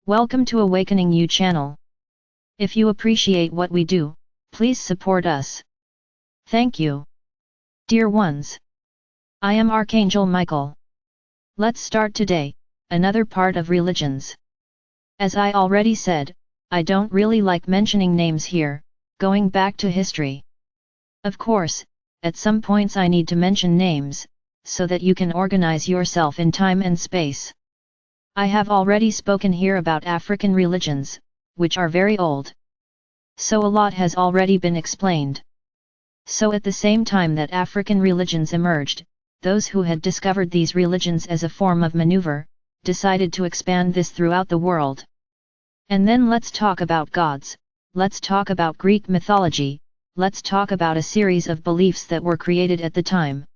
Welcome to Awakening You channel. If you appreciate what we do, please support us. Thank you. Dear ones, I am Archangel Michael. Let's start today, another part of religions. As I already said, I don't really like mentioning names here, going back to history. Of course, at some points I need to mention names, so that you can organize yourself in time and space. I have already spoken here about African religions, which are very old. So a lot has already been explained. So at the same time that African religions emerged, those who had discovered these religions as a form of maneuver, decided to expand this throughout the world. And then let's talk about gods, let's talk about Greek mythology, let's talk about a series of beliefs that were created at the time.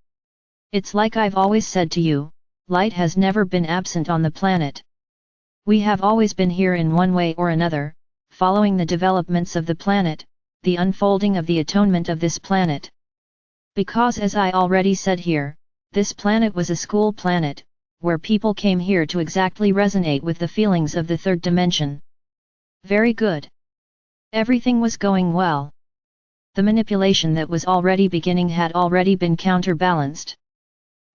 It's like I've always said to you, light has never been absent on the planet. We have always been here in one way or another, following the developments of the planet, the unfolding of the atonement of this planet. Because as I already said here, this planet was a school planet, where people came here to exactly resonate with the feelings of the third dimension. Very good. Everything was going well. The manipulation that was already beginning had already been counterbalanced.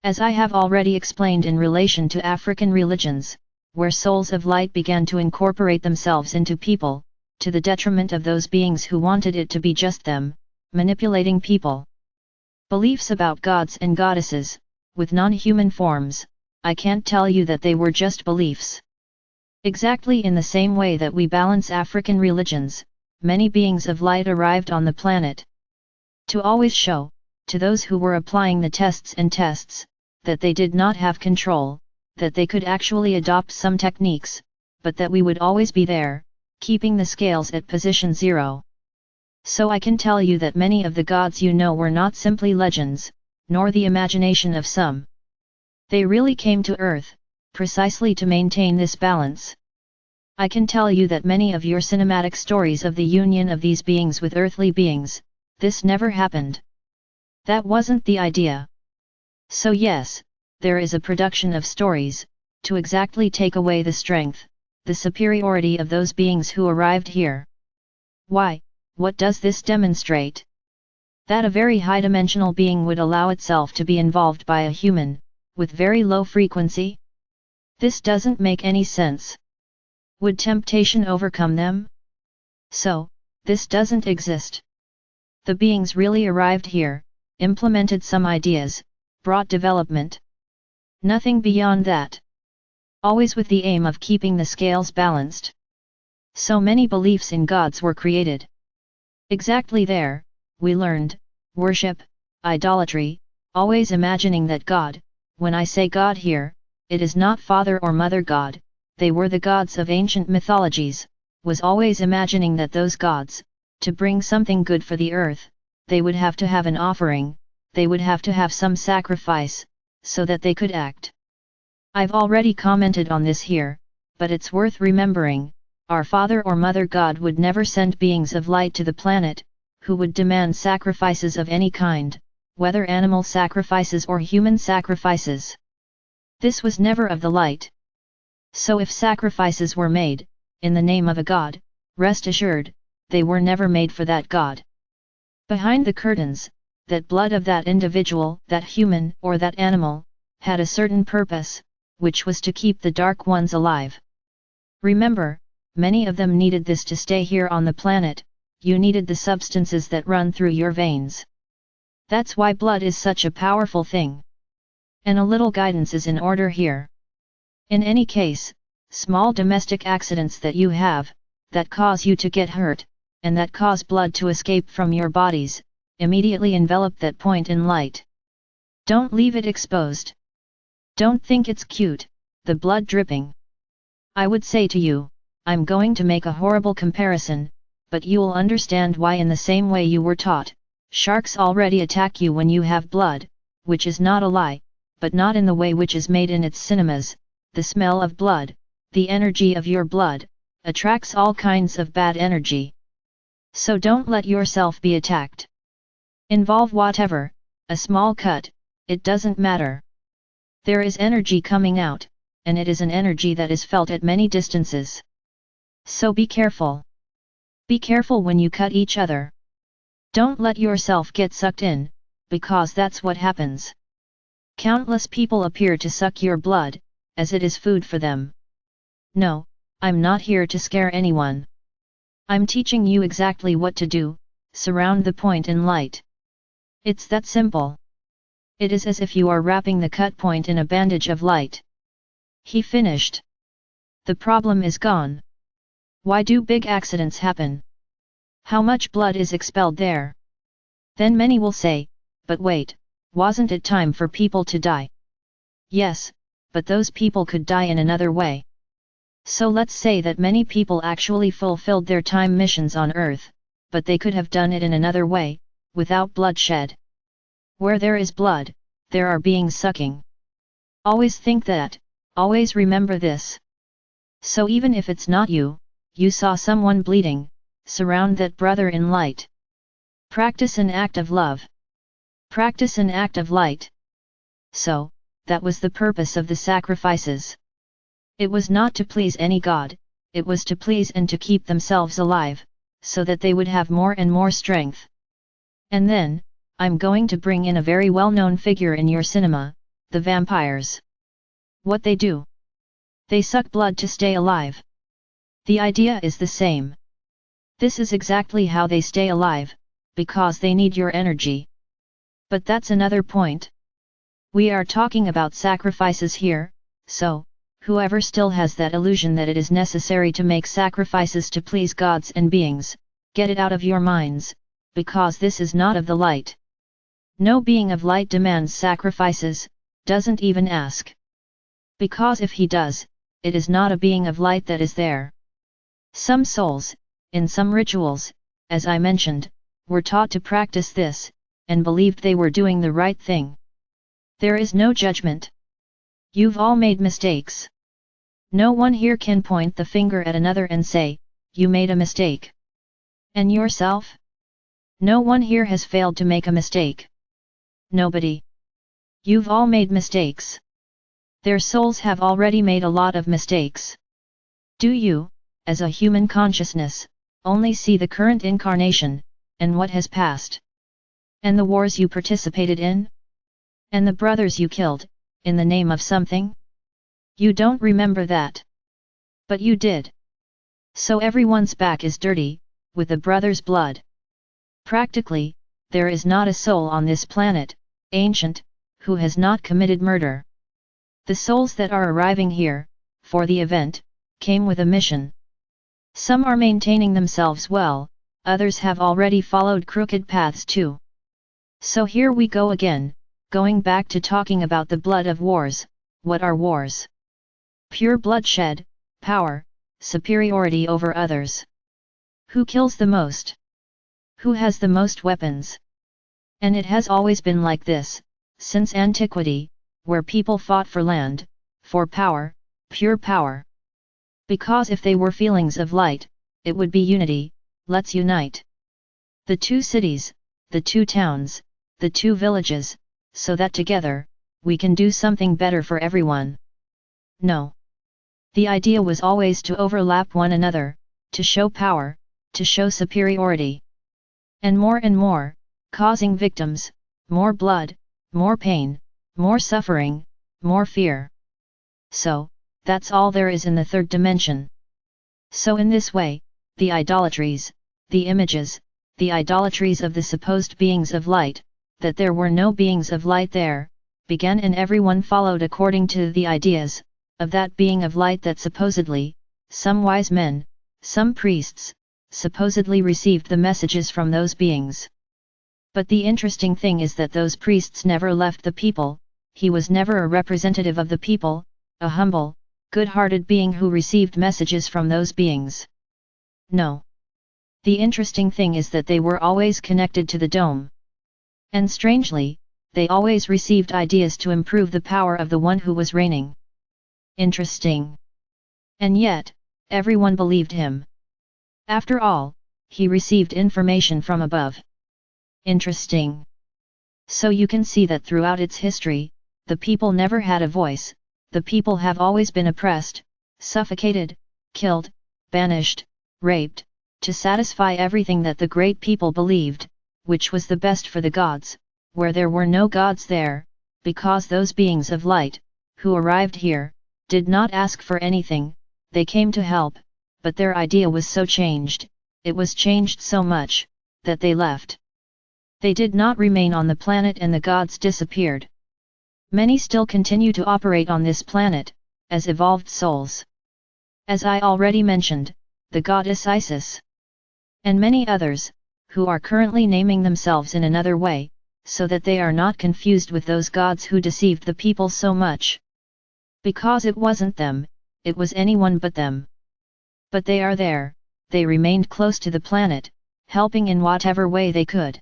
As I have already explained in relation to African religions, where souls of light began to incorporate themselves into people, to the detriment of those beings who wanted it to be just them, manipulating people. Beliefs about gods and goddesses, with non-human forms, I can't tell you that they were just beliefs. Exactly in the same way that we balance African religions, many beings of light arrived on the planet. To always show, to those who were applying the tests, that they did not have control, that they could actually adopt some techniques, but that we would always be there, keeping the scales at position 0. So I can tell you that many of the gods you know were not simply legends, nor the imagination of some. They really came to Earth, precisely to maintain this balance. I can tell you that many of your cinematic stories of the union of these beings with earthly beings, this never happened. That wasn't the idea. So yes, there is a production of stories, to exactly take away the strength, the superiority of those beings who arrived here. Why, what does this demonstrate? That a very high-dimensional being would allow itself to be involved by a human, with very low frequency? This doesn't make any sense. Would temptation overcome them? So, this doesn't exist. The beings really arrived here, implemented some ideas, brought development. Nothing beyond that. Always with the aim of keeping the scales balanced. So many beliefs in gods were created. Exactly there, we learned, worship, idolatry, always imagining that God, when I say God here, it is not Father or Mother God, they were the gods of ancient mythologies, was always imagining that those gods, to bring something good for the earth, they would have to have an offering, they would have to have some sacrifice, so that they could act. I've already commented on this here, but it's worth remembering, our Father or Mother God would never send beings of light to the planet, who would demand sacrifices of any kind, whether animal sacrifices or human sacrifices. This was never of the light. So if sacrifices were made, in the name of a god, rest assured, they were never made for that god. Behind the curtains, that blood of that individual, that human or that animal, had a certain purpose, which was to keep the dark ones alive. Remember, many of them needed this to stay here on the planet, you needed the substances that run through your veins. That's why blood is such a powerful thing. And a little guidance is in order here. In any case, small domestic accidents that you have, that cause you to get hurt, and that cause blood to escape from your bodies, immediately envelop that point in light. Don't leave it exposed. Don't think it's cute, the blood dripping. I would say to you, I'm going to make a horrible comparison, but you'll understand why. In the same way you were taught, sharks already attack you when you have blood, which is not a lie, but not in the way which is made in its cinemas. The smell of blood, the energy of your blood, attracts all kinds of bad energy. So don't let yourself be attacked. Involve whatever, a small cut, it doesn't matter. There is energy coming out, and it is an energy that is felt at many distances. So be careful. Be careful when you cut each other. Don't let yourself get sucked in, because that's what happens. Countless people appear to suck your blood, as it is food for them. No, I'm not here to scare anyone. I'm teaching you exactly what to do, surround the point in light. It's that simple. It is as if you are wrapping the cut point in a bandage of light. He finished. The problem is gone. Why do big accidents happen? How much blood is expelled there? Then many will say, but wait, wasn't it time for people to die? Yes, but those people could die in another way. So let's say that many people actually fulfilled their time missions on Earth, but they could have done it in another way, without bloodshed. Where there is blood, there are beings sucking. Always think that, always remember this. So even if it's not you, you saw someone bleeding, surround that brother in light. Practice an act of love. Practice an act of light. So, that was the purpose of the sacrifices. It was not to please any god, it was to please and to keep themselves alive, so that they would have more and more strength. And then, I'm going to bring in a very well-known figure in your cinema, the vampires. What they do? They suck blood to stay alive. The idea is the same. This is exactly how they stay alive, because they need your energy. But that's another point. We are talking about sacrifices here, so, whoever still has that illusion that it is necessary to make sacrifices to please gods and beings, get it out of your minds, because this is not of the light. No being of light demands sacrifices, doesn't even ask. Because if he does, it is not a being of light that is there. Some souls, in some rituals, as I mentioned, were taught to practice this, and believed they were doing the right thing. There is no judgment. You've all made mistakes. No one here can point the finger at another and say, you made a mistake. And yourself? No one here has failed to make a mistake. Nobody. You've all made mistakes. Their souls have already made a lot of mistakes. Do you, as a human consciousness, only see the current incarnation, and what has passed? And the wars you participated in? And the brothers you killed, in the name of something? You don't remember that. But you did. So everyone's back is dirty, with the brother's blood. Practically, there is not a soul on this planet, ancient, who has not committed murder. The souls that are arriving here, for the event, came with a mission. Some are maintaining themselves well, others have already followed crooked paths too. So here we go again, going back to talking about the blood of wars. What are wars? Pure bloodshed, power, superiority over others. Who kills the most? Who has the most weapons? And it has always been like this, since antiquity, where people fought for land, for power, pure power. Because if they were feelings of light, it would be unity, let's unite. The two cities, the two towns, the two villages, so that together, we can do something better for everyone. No. The idea was always to overlap one another, to show power, to show superiority. And more, causing victims, more blood, more pain, more suffering, more fear. So, that's all there is in the third dimension. So in this way, the idolatries, the images, the idolatries of the supposed beings of light, that there were no beings of light there, began and everyone followed according to the ideas, of that being of light that supposedly, some wise men, some priests, supposedly received the messages from those beings. But the interesting thing is that those priests never left the people, he was never a representative of the people, a humble, good-hearted being who received messages from those beings. No. The interesting thing is that they were always connected to the dome. And strangely, they always received ideas to improve the power of the one who was reigning. Interesting. And yet, everyone believed him. After all, he received information from above. Interesting. So you can see that throughout its history, the people never had a voice, the people have always been oppressed, suffocated, killed, banished, raped, to satisfy everything that the great people believed, which was the best for the gods, where there were no gods there, because those beings of light, who arrived here, did not ask for anything, they came to help, but their idea was so changed, it was changed so much, that they left. They did not remain on the planet and the gods disappeared. Many still continue to operate on this planet, as evolved souls. As I already mentioned, the goddess Isis. And many others, who are currently naming themselves in another way, so that they are not confused with those gods who deceived the people so much. Because it wasn't them, it was anyone but them. But they are there, they remained close to the planet, helping in whatever way they could.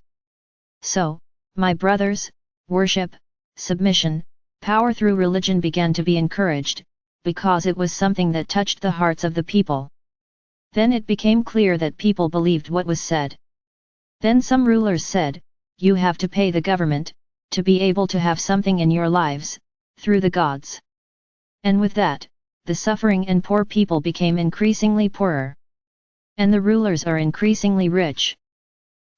So, my brothers, worship, submission, power through religion began to be encouraged, because it was something that touched the hearts of the people. Then it became clear that people believed what was said. Then some rulers said, you have to pay the government, to be able to have something in your lives, through the gods. And with that, the suffering and poor people became increasingly poorer. And the rulers are increasingly rich.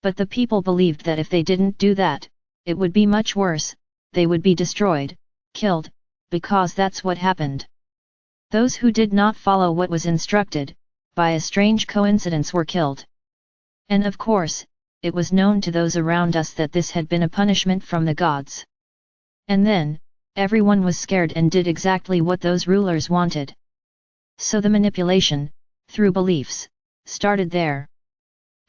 But the people believed that if they didn't do that, it would be much worse, they would be destroyed, killed, because that's what happened. Those who did not follow what was instructed, by a strange coincidence were killed. And of course, it was known to those around us that this had been a punishment from the gods. And then, everyone was scared and did exactly what those rulers wanted. So the manipulation, through beliefs, started there.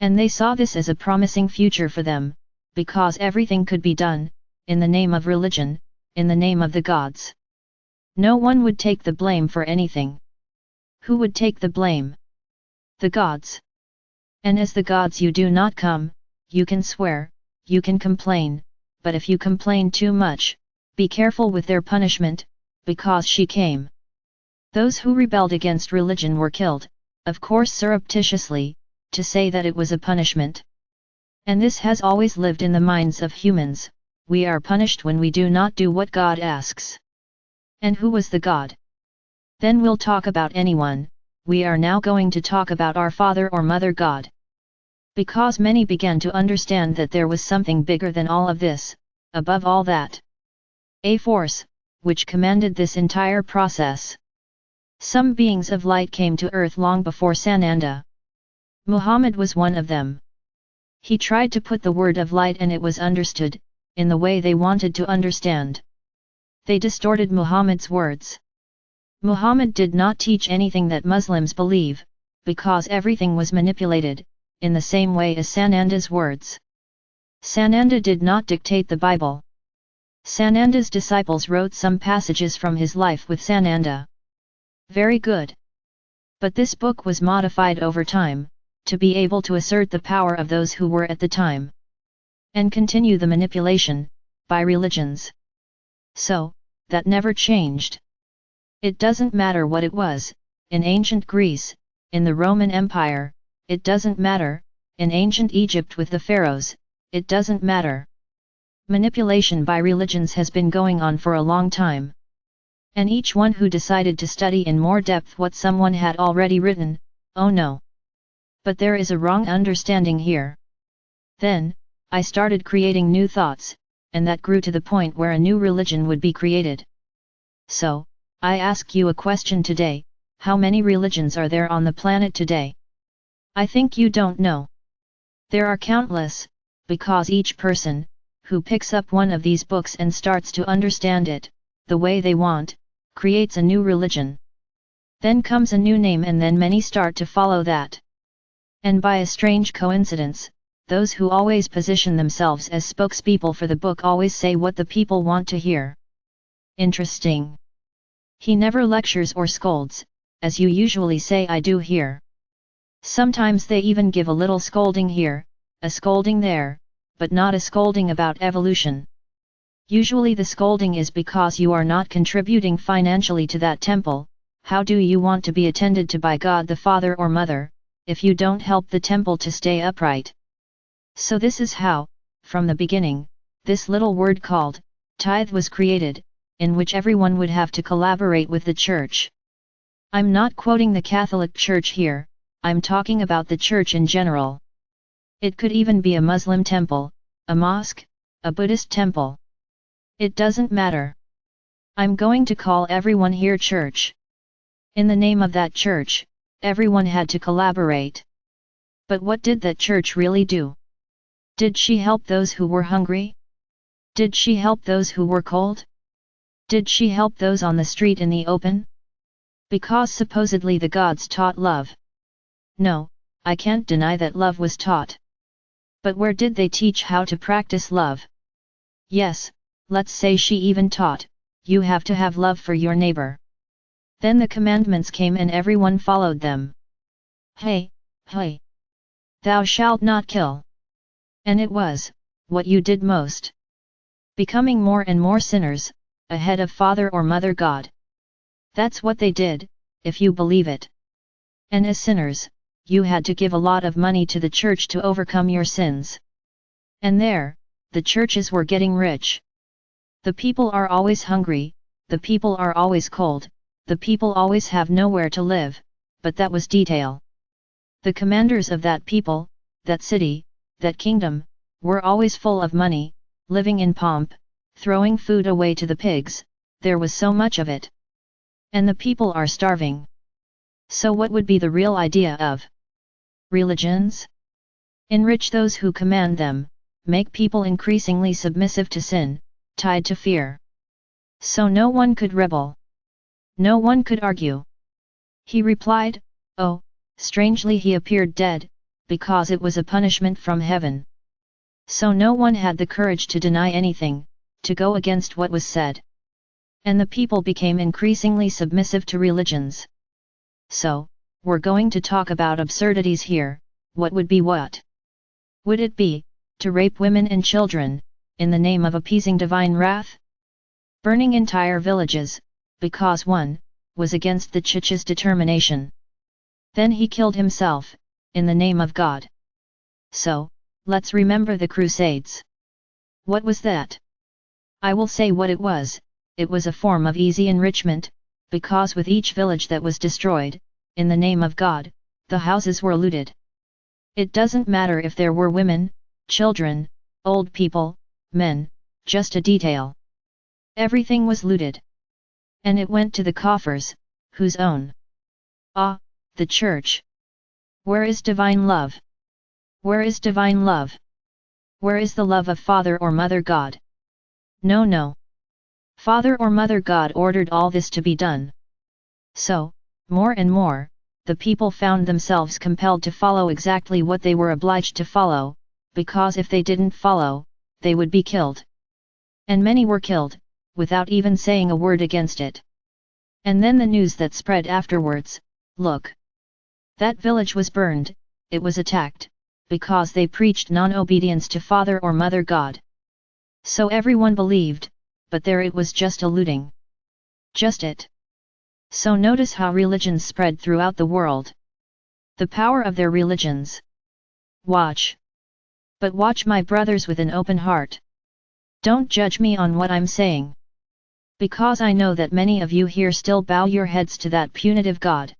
And they saw this as a promising future for them, because everything could be done, in the name of religion, in the name of the gods. No one would take the blame for anything. Who would take the blame? The gods. And as the gods you do not come, you can swear, you can complain, but if you complain too much, be careful with their punishment, because she came. Those who rebelled against religion were killed, of course surreptitiously, to say that it was a punishment. And this has always lived in the minds of humans, we are punished when we do not do what God asks. And who was the God? Then we'll talk about anyone, we are now going to talk about our Father or Mother God. Because many began to understand that there was something bigger than all of this, above all that. A force, which commanded this entire process. Some beings of light came to earth long before Sananda. Muhammad was one of them. He tried to put the word of light and it was understood, in the way they wanted to understand. They distorted Muhammad's words. Muhammad did not teach anything that Muslims believe, because everything was manipulated, in the same way as Sananda's words. Sananda did not dictate the Bible. Sananda's disciples wrote some passages from his life with Sananda. Very good. But this book was modified over time, to be able to assert the power of those who were at the time. And continue the manipulation, by religions. So, that never changed. It doesn't matter what it was, in ancient Greece, in the Roman Empire, it doesn't matter, in ancient Egypt with the pharaohs, it doesn't matter. Manipulation by religions has been going on for a long time. And each one who decided to study in more depth what someone had already written, oh no. But there is a wrong understanding here. Then, I started creating new thoughts, and that grew to the point where a new religion would be created. So, I ask you a question today, how many religions are there on the planet today? I think you don't know. There are countless, because each person, who picks up one of these books and starts to understand it, the way they want, creates a new religion. Then comes a new name and then many start to follow that. And by a strange coincidence, those who always position themselves as spokespeople for the book always say what the people want to hear. Interesting. He never lectures or scolds, as you usually say I do here. Sometimes they even give a little scolding here, a scolding there, but not a scolding about evolution. Usually the scolding is because you are not contributing financially to that temple. How do you want to be attended to by God the Father or Mother, if you don't help the temple to stay upright? So this is how, from the beginning, this little word called tithe was created, in which everyone would have to collaborate with the church. I'm not quoting the Catholic Church here, I'm talking about the church in general. It could even be a Muslim temple, a mosque, a Buddhist temple. It doesn't matter. I'm going to call everyone here church. In the name of that church, everyone had to collaborate. But what did that church really do? Did she help those who were hungry? Did she help those who were cold? Did she help those on the street in the open? Because supposedly the gods taught love. No, I can't deny that love was taught. But where did they teach how to practice love? Yes, let's say she even taught, you have to have love for your neighbor. Then the commandments came and everyone followed them. Hey, hey! Thou shalt not kill. And it was, what you did most. Becoming more and more sinners, ahead of Father or Mother God. That's what they did, if you believe it. And as sinners, you had to give a lot of money to the church to overcome your sins. And there, the churches were getting rich. The people are always hungry, the people are always cold, the people always have nowhere to live, but that was detail. The commanders of that people, that city, that kingdom, were always full of money, living in pomp, throwing food away to the pigs, there was so much of it. And the people are starving. So what would be the real idea of religions? Enrich those who command them, make people increasingly submissive to sin, tied to fear. So no one could rebel. No one could argue. He replied, oh, strangely he appeared dead, because it was a punishment from heaven. So no one had the courage to deny anything, to go against what was said. And the people became increasingly submissive to religions. So, we're going to talk about absurdities here. What would be what? Would it be, to rape women and children, in the name of appeasing divine wrath? Burning entire villages, because one, was against the Chich's determination. Then he killed himself, in the name of God. So, let's remember the Crusades. What was that? I will say what it was a form of easy enrichment, because with each village that was destroyed, in the name of God, the houses were looted. It doesn't matter if there were women, children, old people, men, just a detail. Everything was looted. And it went to the coffers, whose own? Ah, the church. Where is divine love? Where is divine love? Where is the love of Father or Mother God? No, no. Father or Mother God ordered all this to be done. So, more and more, the people found themselves compelled to follow exactly what they were obliged to follow, because if they didn't follow, they would be killed. And many were killed, without even saying a word against it. And then the news that spread afterwards, look. That village was burned, it was attacked, because they preached non-obedience to Father or Mother God. So everyone believed, but there it was just a looting. Just it. So notice how religions spread throughout the world. The power of their religions. Watch. But watch my brothers with an open heart. Don't judge me on what I'm saying. Because I know that many of you here still bow your heads to that punitive God.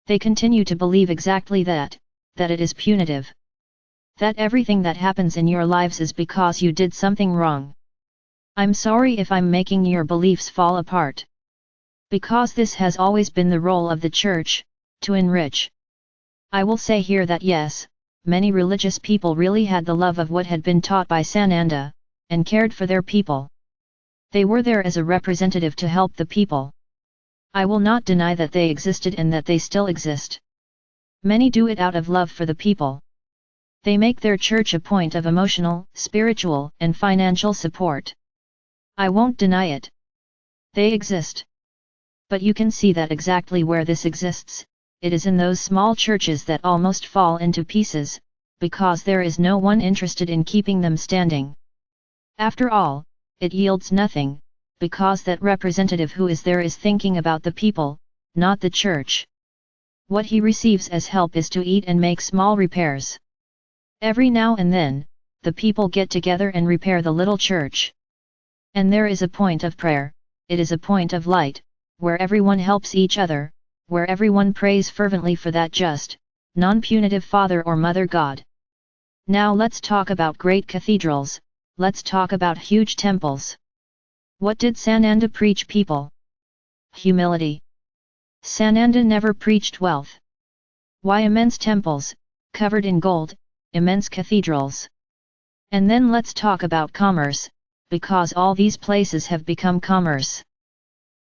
They continue to believe exactly that it is punitive. That everything that happens in your lives is because you did something wrong. I'm sorry if I'm making your beliefs fall apart. Because this has always been the role of the church, to enrich. I will say here that yes, many religious people really had the love of what had been taught by Sananda, and cared for their people. They were there as a representative to help the people. I will not deny that they existed and that they still exist. Many do it out of love for the people. They make their church a point of emotional, spiritual, and financial support. I won't deny it. They exist. But you can see that exactly where this exists, it is in those small churches that almost fall into pieces, because there is no one interested in keeping them standing. After all, it yields nothing, because that representative who is there is thinking about the people, not the church. What he receives as help is to eat and make small repairs. Every now and then, the people get together and repair the little church. And there is a point of prayer, it is a point of light, where everyone helps each other, where everyone prays fervently for that just, non-punitive father or mother God. Now let's talk about great cathedrals, let's talk about huge temples. What did Sananda preach people? Humility. Sananda never preached wealth. Why immense temples, covered in gold, immense cathedrals? And then let's talk about commerce, because all these places have become commerce.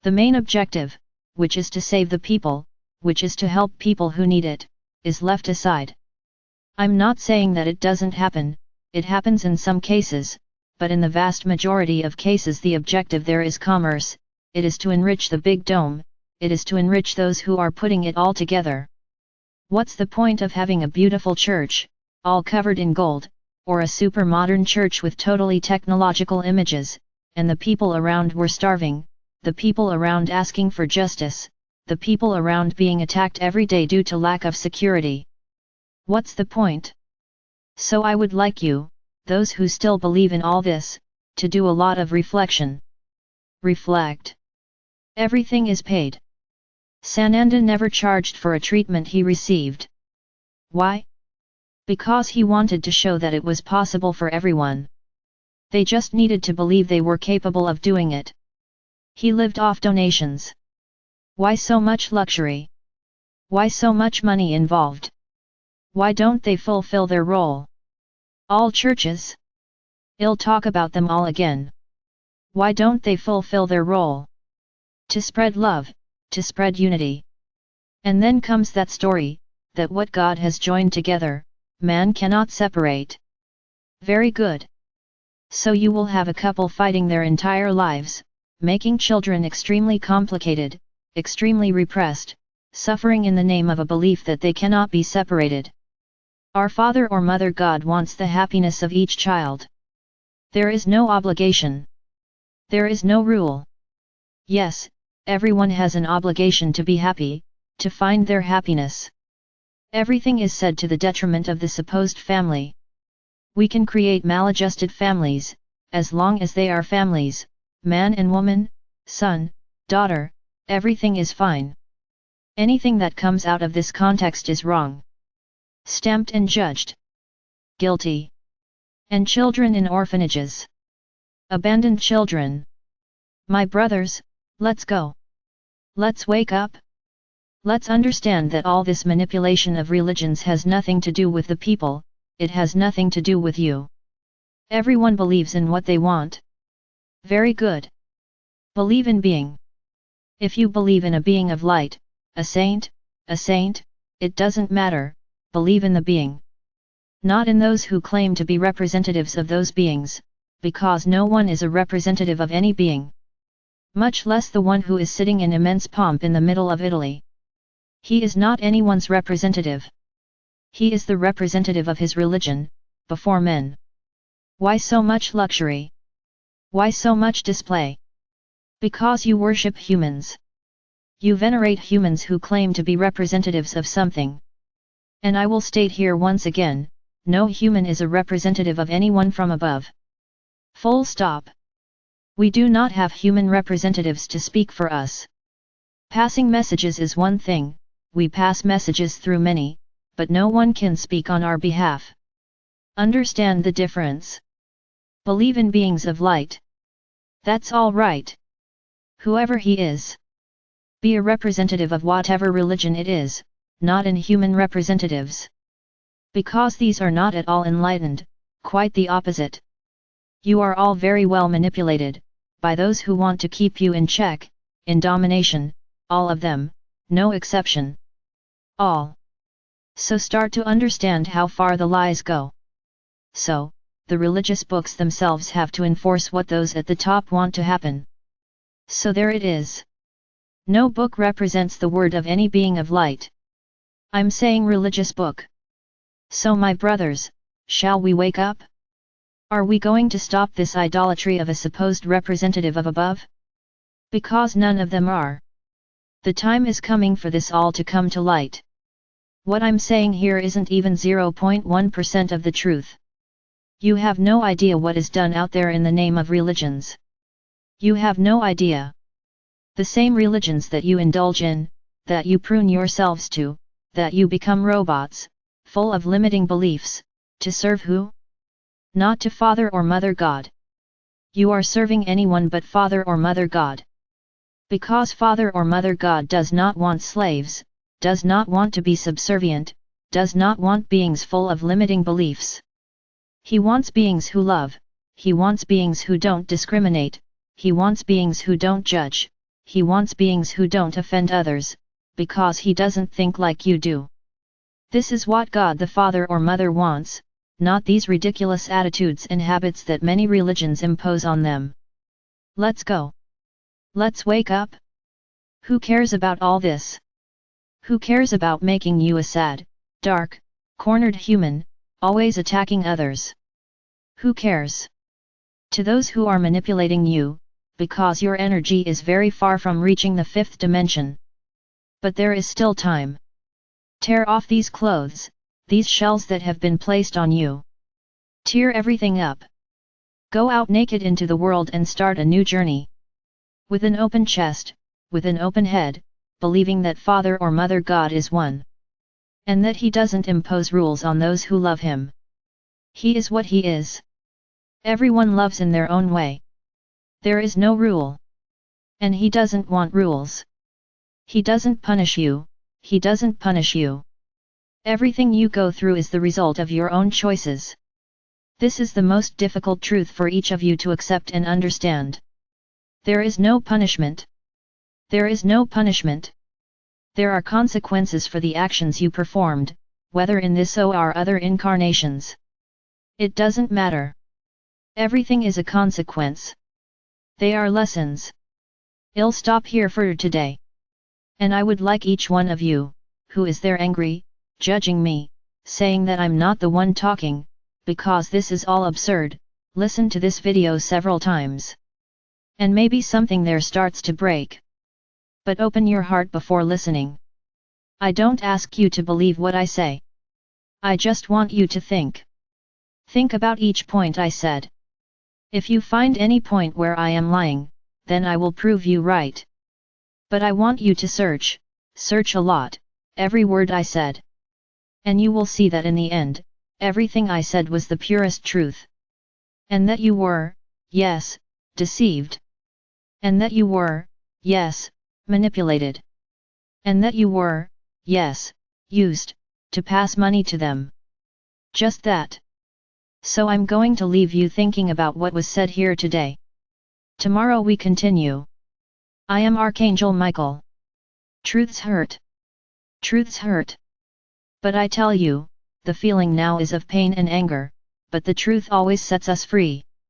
The main objective, which is to save the people, which is to help people who need it, is left aside. I'm not saying that it doesn't happen, it happens in some cases, but in the vast majority of cases the objective there is commerce, it is to enrich the big dome, it is to enrich those who are putting it all together. What's the point of having a beautiful church, all covered in gold, or a super modern church with totally technological images, and the people around were starving, the people around asking for justice, the people around being attacked every day due to lack of security? What's the point? So I would like you, those who still believe in all this, to do a lot of reflection. Reflect. Everything is paid. Sananda never charged for a treatment he received. Why? Because he wanted to show that it was possible for everyone. They just needed to believe they were capable of doing it. He lived off donations. Why so much luxury? Why so much money involved? Why don't they fulfill their role? All churches? I'll talk about them all again. Why don't they fulfill their role? To spread love, to spread unity. And then comes that story, that what God has joined together, man cannot separate. Very good. So you will have a couple fighting their entire lives, making children extremely complicated, extremely repressed, suffering in the name of a belief that they cannot be separated. Our Father or Mother God wants the happiness of each child. There is no obligation. There is no rule. Yes, everyone has an obligation to be happy, to find their happiness. Everything is said to the detriment of the supposed family. We can create maladjusted families, as long as they are families, man and woman, son, daughter, everything is fine. Anything that comes out of this context is wrong. Stamped and judged. Guilty. And children in orphanages. Abandoned children. My brothers, let's go. Let's wake up. Let's understand that all this manipulation of religions has nothing to do with the people, it has nothing to do with you. Everyone believes in what they want. Very good. Believe in being. If you believe in a being of light, a saint, it doesn't matter, believe in the being. Not in those who claim to be representatives of those beings, because no one is a representative of any being. Much less the one who is sitting in immense pomp in the middle of Italy. He is not anyone's representative. He is the representative of his religion, before men. Why so much luxury? Why so much display? Because you worship humans. You venerate humans who claim to be representatives of something. And I will state here once again, no human is a representative of anyone from above. Full stop. We do not have human representatives to speak for us. Passing messages is one thing, we pass messages through many, but no one can speak on our behalf. Understand the difference. Believe in beings of light. That's all right. Whoever he is. Be a representative of whatever religion it is, not in human representatives. Because these are not at all enlightened, quite the opposite. You are all very well manipulated, by those who want to keep you in check, in domination, all of them, no exception. All. So start to understand how far the lies go. So, the religious books themselves have to enforce what those at the top want to happen. So there it is. No book represents the word of any being of light. I'm saying religious book. So my brothers, shall we wake up? Are we going to stop this idolatry of a supposed representative of above? Because none of them are. The time is coming for this all to come to light. What I'm saying here isn't even 0.1% of the truth. You have no idea what is done out there in the name of religions. You have no idea. The same religions that you indulge in, that you prune yourselves to, that you become robots, full of limiting beliefs, to serve who? Not to Father or Mother God. You are serving anyone but Father or Mother God. Because Father or Mother God does not want slaves, does not want to be subservient, does not want beings full of limiting beliefs. He wants beings who love, he wants beings who don't discriminate, he wants beings who don't judge, he wants beings who don't offend others, because he doesn't think like you do. This is what God the Father or Mother wants, not these ridiculous attitudes and habits that many religions impose on them. Let's go. Let's wake up. Who cares about all this? Who cares about making you a sad, dark, cornered human, always attacking others? Who cares? To those who are manipulating you, because your energy is very far from reaching the fifth dimension. But there is still time. Tear off these clothes, these shells that have been placed on you. Tear everything up. Go out naked into the world and start a new journey. With an open chest, with an open head, believing that Father or Mother God is one. And that He doesn't impose rules on those who love Him. He is what He is. Everyone loves in their own way. There is no rule. And He doesn't want rules. He doesn't punish you, He doesn't punish you. Everything you go through is the result of your own choices. This is the most difficult truth for each of you to accept and understand. There is no punishment. There is no punishment. There are consequences for the actions you performed, whether in this or other incarnations. It doesn't matter. Everything is a consequence. They are lessons. I'll stop here for today. And I would like each one of you, who is there angry, judging me, saying that I'm not the one talking, because this is all absurd, listen to this video several times. And maybe something there starts to break. But open your heart before listening. I don't ask you to believe what I say. I just want you to think. Think about each point I said. If you find any point where I am lying, then I will prove you right. But I want you to search a lot, every word I said. And you will see that in the end, everything I said was the purest truth. And that you were, yes, deceived. And that you were, yes, manipulated. And that you were, yes, used, to pass money to them. Just that. So I'm going to leave you thinking about what was said here today. Tomorrow we continue. I am Archangel Michael. Truths hurt. Truths hurt. But I tell you, the feeling now is of pain and anger, but the truth always sets us free.